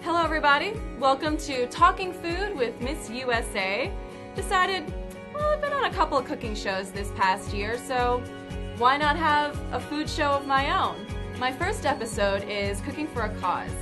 Hello everybody, welcome to Talking Food with Miss USA. Decided, well, I've been on a couple of cooking shows this past year, so why not have a food show of my own? My first episode is Cooking for a Cause.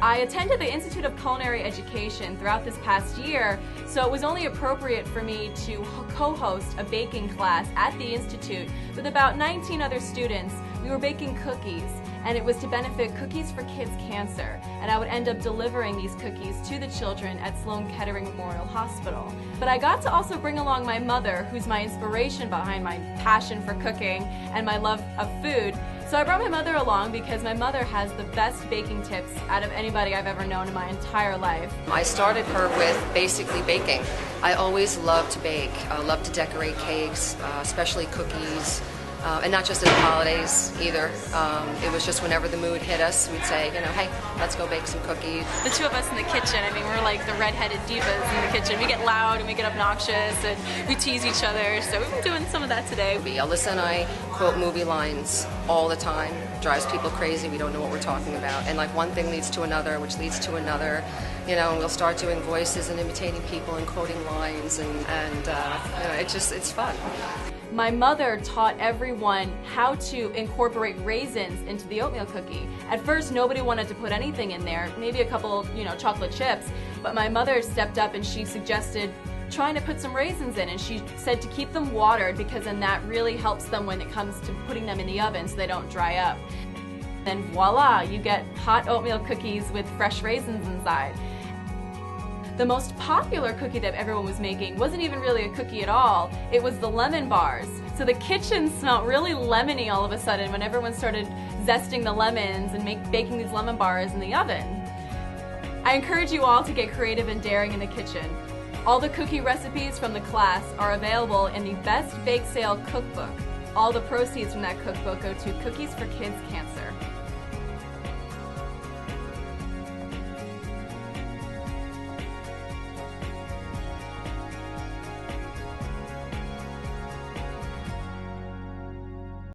I attended the Institute of Culinary Education throughout this past year, so it was only appropriate for me to co-host a baking class at the Institute with about 19 other students. We were baking cookies, and it was to benefit Cookies for Kids Cancer, and I would end up delivering these cookies to the children at Sloan Kettering Memorial Hospital. But I got to also bring along my mother, who's my inspiration behind my passion for cooking and my love of food. So I brought my mother along because my mother has the best baking tips out of anybody I've ever known in my entire life. I started her with basically baking. I always loved to bake. I love to decorate cakes, especially cookies, and not just at the holidays either. It was just whenever the mood hit us, we'd say, hey, let's go bake some cookies. The two of us in the kitchen, we're like the redheaded divas in the kitchen. We get loud and we get obnoxious and we tease each other, so we've been doing some of that today. Alyssa and I quote movie lines all the time. Drives people crazy. We don't know what we're talking about. And like one thing leads to another, which leads to another. And we'll start doing voices and imitating people and quoting lines, and it's fun. My mother taught everyone how to incorporate raisins into the oatmeal cookie. At first, nobody wanted to put anything in there, maybe a couple, chocolate chips, but my mother stepped up and she suggested trying to put some raisins in, and she said to keep them watered because then that really helps them when it comes to putting them in the oven so they don't dry up. Then voila, you get hot oatmeal cookies with fresh raisins inside. The most popular cookie that everyone was making wasn't even really a cookie at all. It was the lemon bars. So the kitchen smelled really lemony all of a sudden when everyone started zesting the lemons and baking these lemon bars in the oven. I encourage you all to get creative and daring in the kitchen. All the cookie recipes from the class are available in the Best Bake Sale cookbook. All the proceeds from that cookbook go to Cookies for Kids Cancer.